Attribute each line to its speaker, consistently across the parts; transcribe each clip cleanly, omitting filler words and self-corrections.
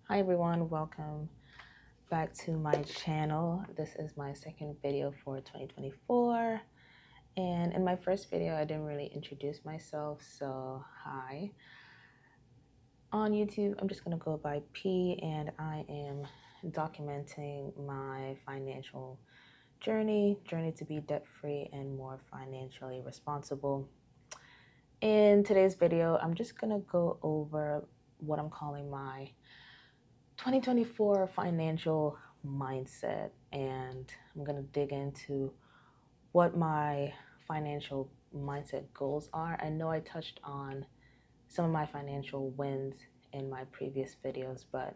Speaker 1: Hi everyone, welcome back to my channel. This is my second video for 2024, and in my first video I didn't really introduce myself, so hi. On YouTube I'm just gonna go by P, and I am documenting my financial journey to be debt-free and more financially responsible. In today's video I'm just gonna go over what I'm calling my 2024 financial mindset, and I'm going to dig into what my financial mindset goals are. I know I touched on some of my financial wins in my previous videos, but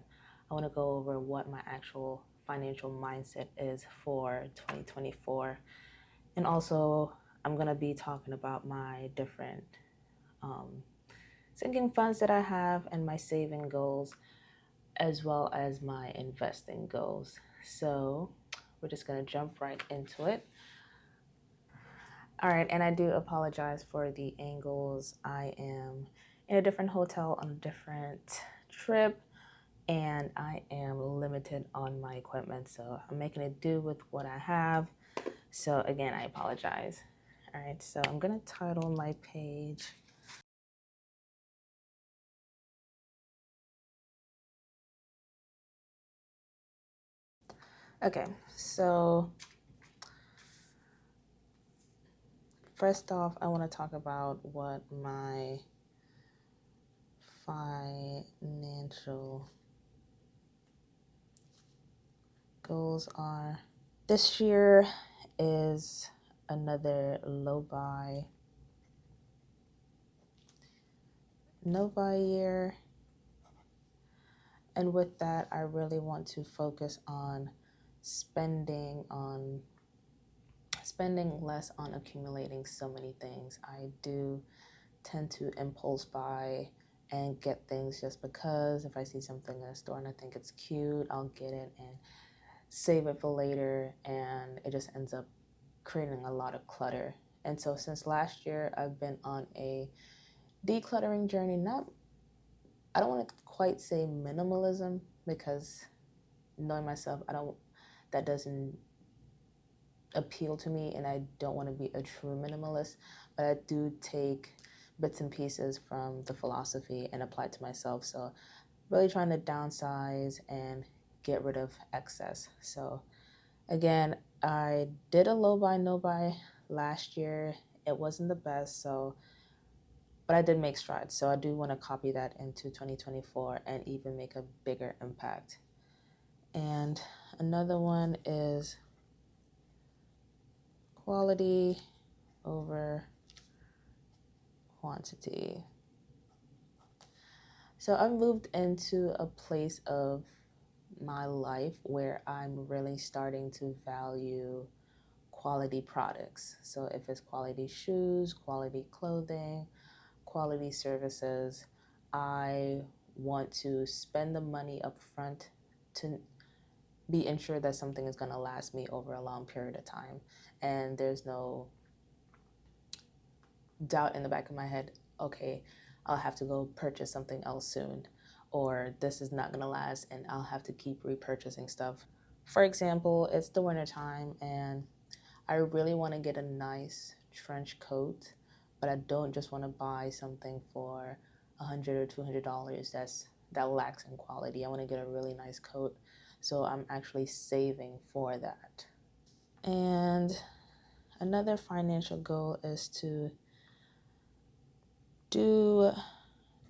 Speaker 1: I want to go over what my actual financial mindset is for 2024. And also, I'm going to be talking about my different sinking funds that I have and my saving goals, as well as my investing goals. So we're just gonna jump right into it. All right, and I do apologize for the angles. I am in a different hotel on a different trip, and I am limited on my equipment, so I'm making it do with what I have. So again, I apologize. All right, so I'm gonna title my page Okay, so first off, I want to talk about what my financial goals are. This year is another low buy, no buy year. And with that, I really want to focus on spending less on accumulating so many things. I do tend to impulse buy and get things just because. If I see something in a store and I think it's cute, I'll get it and save it for later, and it just ends up creating a lot of clutter. And so since last year, I've been on a decluttering journey. I don't want to quite say minimalism, because knowing myself, that doesn't appeal to me, and I don't want to be a true minimalist, but I do take bits and pieces from the philosophy and apply it to myself. So really trying to downsize and get rid of excess. So again, I did a low buy, no buy last year. It wasn't the best, but I did make strides. So I do want to copy that into 2024 and even make a bigger impact. And another one is quality over quantity. So I've moved into a place of my life where I'm really starting to value quality products. So if it's quality shoes, quality clothing, quality services, I want to spend the money up front to be ensured that something is going to last me over a long period of time. And there's no doubt in the back of my head, okay, I'll have to go purchase something else soon, or this is not going to last and I'll have to keep repurchasing stuff. For example, it's the winter time and I really want to get a nice trench coat, but I don't just want to buy something for $100 or $200 that lacks in quality. I want to get a really nice coat, so I'm actually saving for that. And another financial goal is to do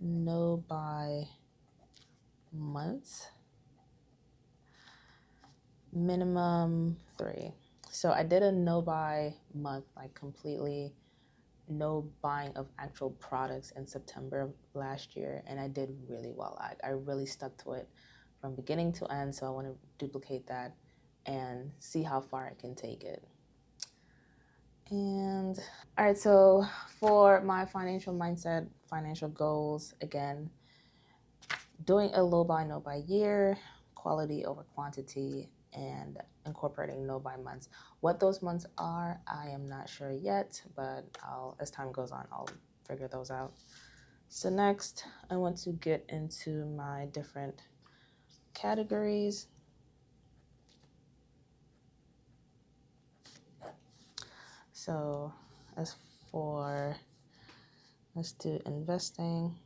Speaker 1: no buy months, minimum 3. So I did a no buy month, like completely no buying of actual products in September of last year, and I did really well. I really stuck to it from beginning to end, so I want to duplicate that and see how far I can take it. And all right, so for my financial mindset, financial goals, again, doing a low buy, no buy year, quality over quantity, and incorporating no buy months. What those months are, I am not sure yet, but as time goes on, I'll figure those out. So next, I want to get into my different categories. So as for, let's do investing.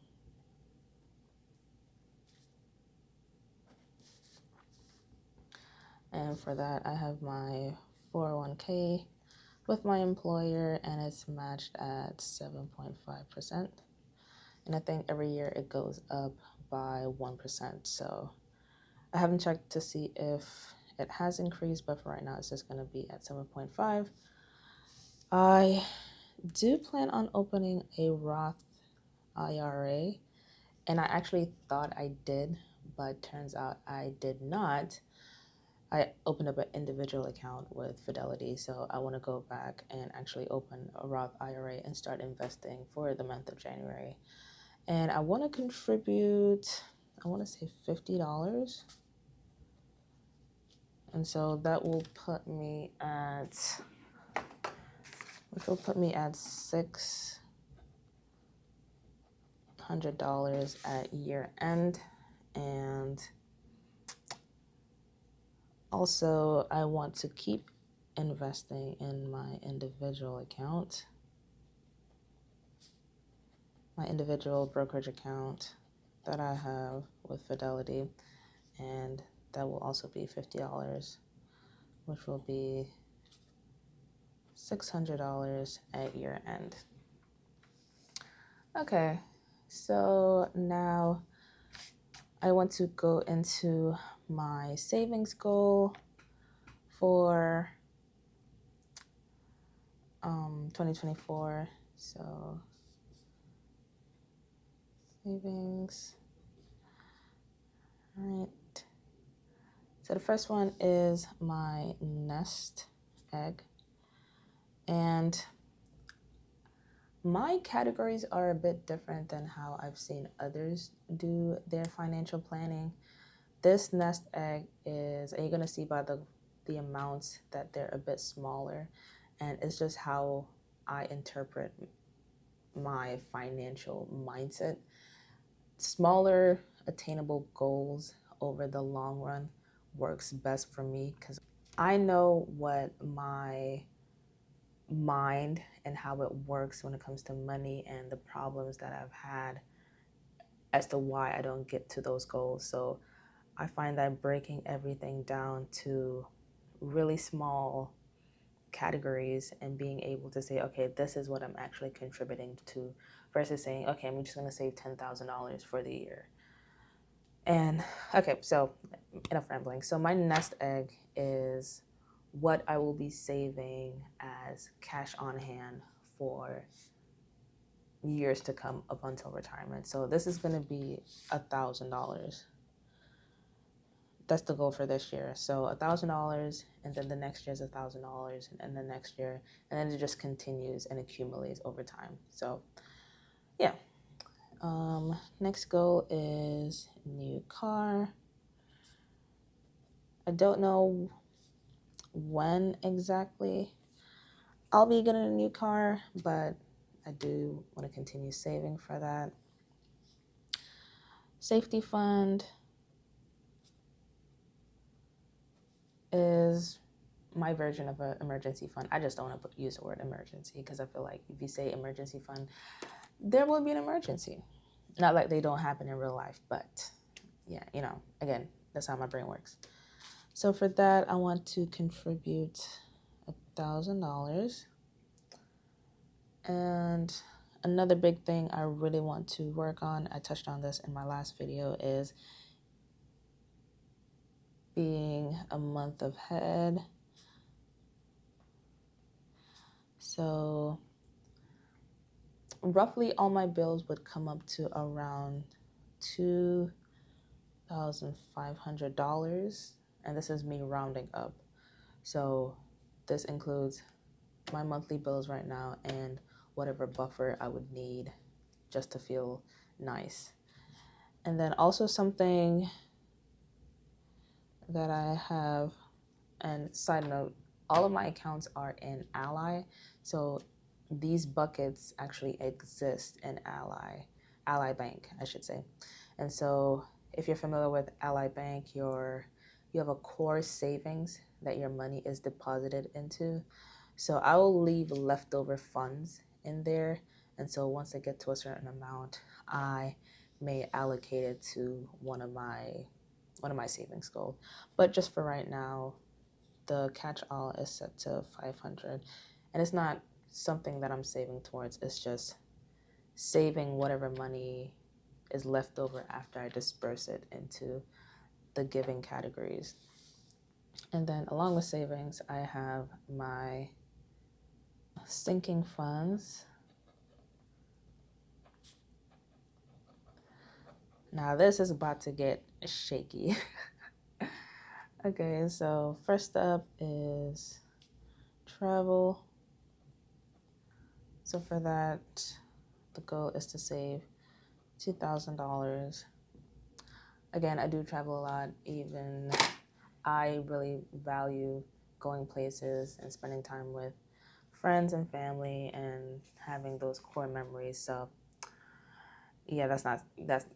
Speaker 1: And for that, I have my 401k with my employer, and it's matched at 7.5%. And I think every year it goes up by 1%. So I haven't checked to see if it has increased, but for right now, it's just going to be at 7.5. I do plan on opening a Roth IRA, and I actually thought I did, but turns out I did not. I opened up an individual account with Fidelity, so I want to go back and actually open a Roth IRA and start investing for the month of January. And I want to contribute, I want to say $50. And so that will put me at, $600 at year end. And also, I want to keep investing in my individual account, my individual brokerage account that I have with Fidelity, and that will also be $50, which will be $600 at year end. Okay, so now I want to go into my savings goal for 2024. So savings. All right. So the first one is my nest egg. And my categories are a bit different than how I've seen others do their financial planning. This nest egg is, and you're going to see by the amounts that they're a bit smaller, and it's just how I interpret my financial mindset. Smaller, attainable goals over the long run works best for me because I know what my mind and how it works when it comes to money and the problems that I've had as to why I don't get to those goals. So I find that breaking everything down to really small categories and being able to say, okay, this is what I'm actually contributing to, versus saying, okay, I'm just going to save $10,000 for the year. And okay, so enough rambling. So my nest egg is what I will be saving as cash on hand for years to come up until retirement. So this is going to be $1,000. That's the goal for this year. So $1,000, and then the next year is $1,000, and the next year, and then it just continues and accumulates over time. So yeah. Next goal is new car. I don't know when exactly I'll be getting a new car, but I do want to continue saving for that. Safety fund is my version of an emergency fund. I just don't want to use the word emergency because I feel like if you say emergency fund, there will be an emergency. Not like they don't happen in real life, but yeah, again, that's how my brain works. So for that, I want to contribute $1,000. And another big thing I really want to work on, I touched on this in my last video, is being a month ahead. So roughly all my bills would come up to around $2,500, and this is me rounding up. So this includes my monthly bills right now and whatever buffer I would need just to feel nice. And then also something that I have, and side note, all of my accounts are in Ally. So these buckets actually exist in Ally Bank, I should say. And so if you're familiar with Ally Bank, you have a core savings that your money is deposited into. So I will leave leftover funds in there. And so once I get to a certain amount, I may allocate it to one of my savings goals. But just for right now, the catch-all is set to 500. And it's not something that I'm saving towards. It's just saving whatever money is left over after I disperse it into the giving categories. And then along with savings, I have my sinking funds. Now this is about to get shaky. Okay, so first up is travel. So for that, the goal is to save $2,000. Again, I do travel a lot. Even I really value going places and spending time with friends and family and having those core memories. So yeah, that's not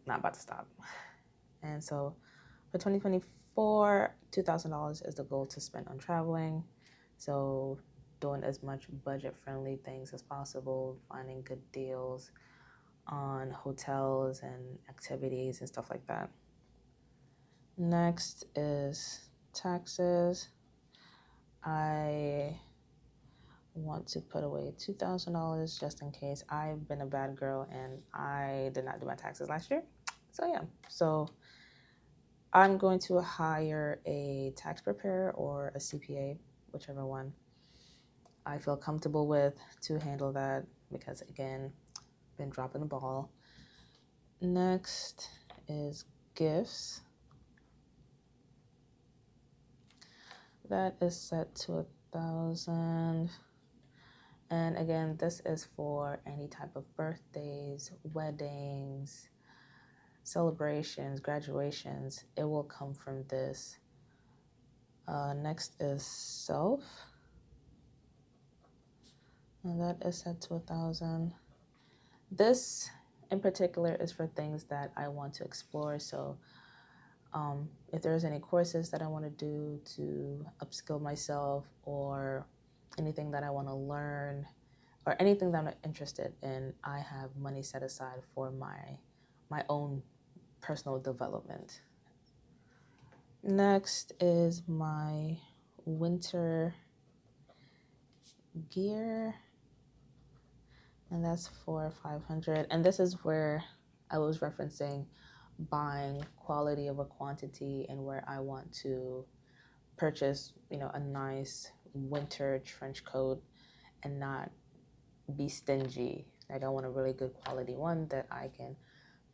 Speaker 1: about to stop. And so for 2024, $2,000 is the goal to spend on traveling. So doing as much budget-friendly things as possible, finding good deals on hotels and activities and stuff like that. Next is taxes. I want to put away $2,000 just in case. I've been a bad girl and I did not do my taxes last year. So yeah, so I'm going to hire a tax preparer or a CPA, whichever one I feel comfortable with to handle that because again, been dropping the ball. Next is gifts. That is set to 1,000. And again, this is for any type of birthdays, weddings, celebrations, graduations. It will come from this. Next is self. And that is set to 1,000. This in particular is for things that I want to explore. So if there's any courses that I want to do to upskill myself or anything that I want to learn or anything that I'm interested in, I have money set aside for my own personal development. Next is my winter gear, and that's for 500. And this is where I was referencing buying quality over quantity and where I want to purchase, a nice winter trench coat and not be stingy. Like I want a really good quality one that I can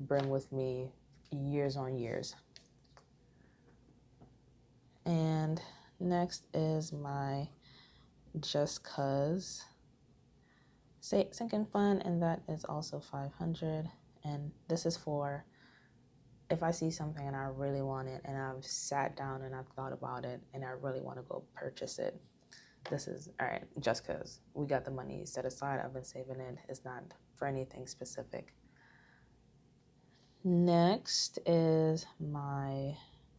Speaker 1: bring with me years on years. And next is my Just Cuz sinking fund, and that is also 500. And this is for if I see something and I really want it and I've sat down and I've thought about it and I really want to go purchase it. This is all right, just because we got the money set aside, I've been saving it. It's not for anything specific. Next is my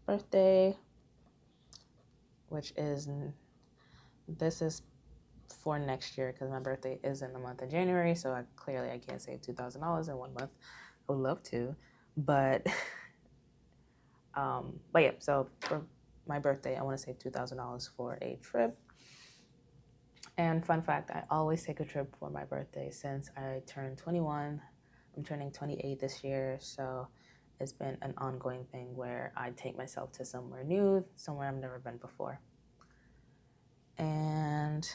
Speaker 1: birthday, which is, this is for next year because my birthday is in the month of January. So I can't save $2,000 in 1 month. I would love to, but yeah, so for my birthday, I want to save $2,000 for a trip. And fun fact, I always take a trip for my birthday since I turned 21. I'm turning 28 this year, so it's been an ongoing thing where I take myself to somewhere new, somewhere I've never been before. And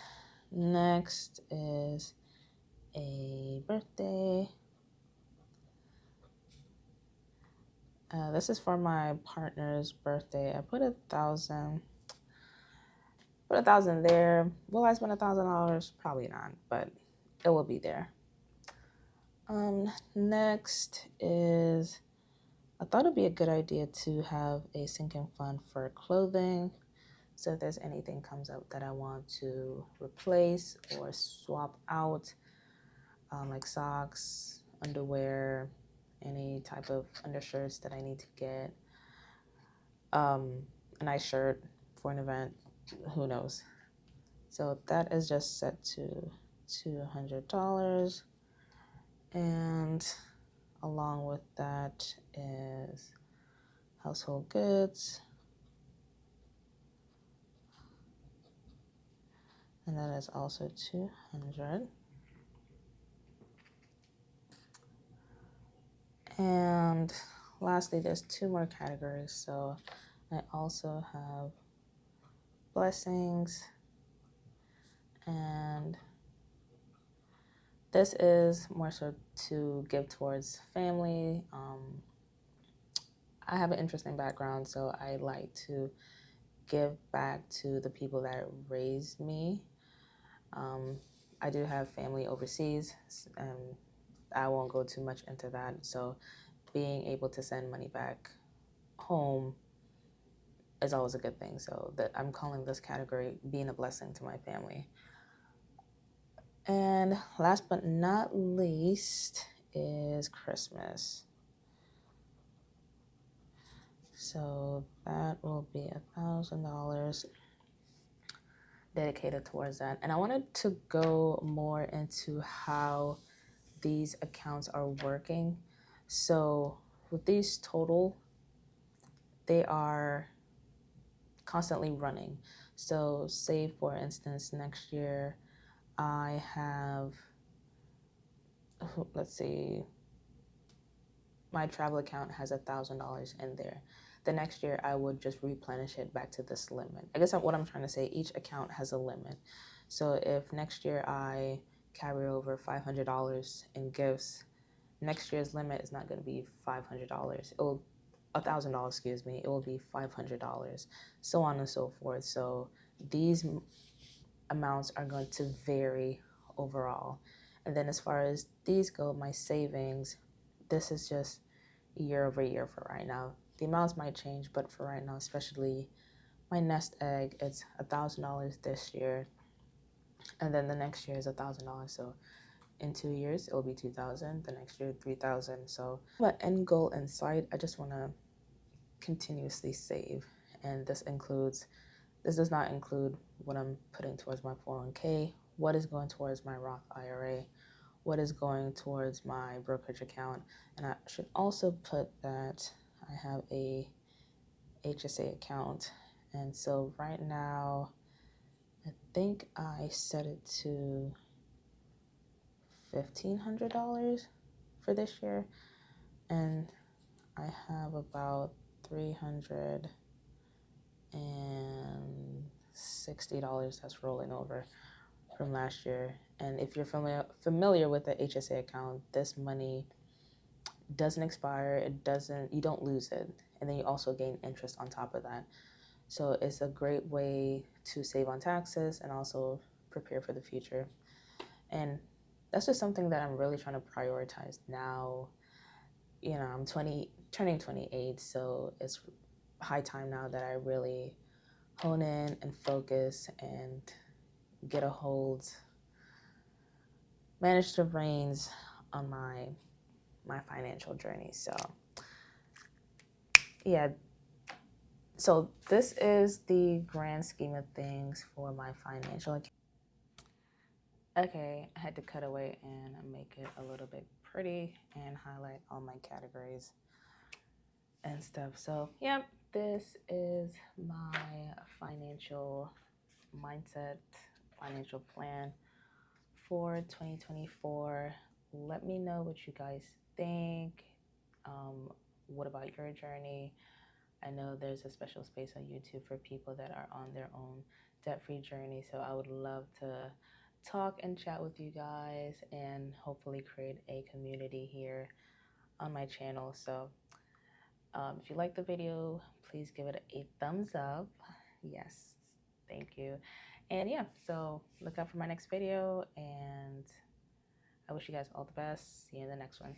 Speaker 1: next is a birthday. This is for my partner's birthday. I put 1,000. Put 1,000 there. Will I spend $1,000? Probably not, but it will be there. Next is, I thought it'd be a good idea to have a sinking fund for clothing. So if there's anything comes up that I want to replace or swap out, like socks, underwear, any type of undershirts that I need to get, a nice shirt for an event, who knows. So that is just set to $200. And along with that is household goods. And that is also 200. And lastly, there's two more categories. So I also have blessings, and this is more so to give towards family. I have an interesting background, so I like to give back to the people that raised me. I do have family overseas, and I won't go too much into that. So being able to send money back home is always a good thing. So that I'm calling this category being a blessing to my family. And last but not least is Christmas. So that will be $1,000 dedicated towards that. And I wanted to go more into how these accounts are working. So with these total, they are constantly running. So say for instance, next year I have, let's see, my travel account has $1,000 in there. The next year I would just replenish it back to this limit. I guess what I'm trying to say, each account has a limit. So if next year I carry over $500 in gifts, next year's limit is not going to be $500. It will $1,000, excuse me. It will be $500, so on and so forth. So these amounts are going to vary overall. And then as far as these go, my savings, this is just year over year for right now. The amounts might change, but for right now, especially my nest egg, it's $1,000 this year, and then the next year is $1,000. So in 2 years, it will be 2,000. The next year, 3,000. So, but end goal in sight, I just want to continuously save, and this does not include what I'm putting towards my 401k, what is going towards my Roth IRA, what is going towards my brokerage account. And I should also put that I have a HSA account. And so right now, I think I set it to $1,500 for this year. And I have about $360 that's rolling over from last year. And if you're familiar with the HSA account, this money doesn't expire. You don't lose it. And then you also gain interest on top of that. So it's a great way to save on taxes and also prepare for the future. And that's just something that I'm really trying to prioritize now. You know, I'm turning 28, so it's high time now that I really hone in and focus and get a hold, manage the reins on my financial journey. So yeah, so this is the grand scheme of things for my financial account. Okay, I had to cut away and make it a little bit pretty and highlight all my categories and stuff. So yeah, this is my financial mindset, financial plan for 2024. Let me know what you guys think. What about your journey? I know there's a special space on YouTube for people that are on their own debt-free journey. So I would love to talk and chat with you guys and hopefully create a community here on my channel. So if you like the video, please give it a thumbs up. Yes, thank you. And yeah, so look out for my next video, and I wish you guys all the best. See you in the next one.